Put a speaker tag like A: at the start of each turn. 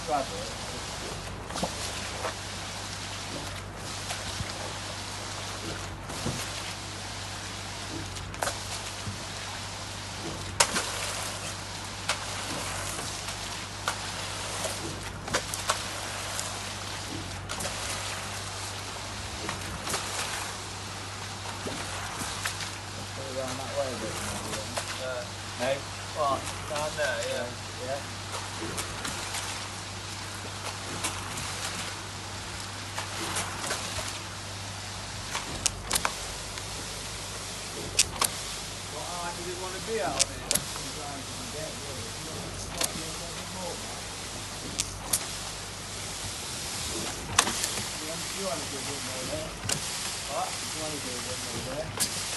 A: Scrub it. Around that way a bit maybe. No?
B: What? Down there, yeah.
A: Yeah.
B: What height does it want to be out on it?
A: As high as you can get, really. If you want to spot you a bit more, man. You want to do a bit more there?
B: What?
A: You want to do a bit more there?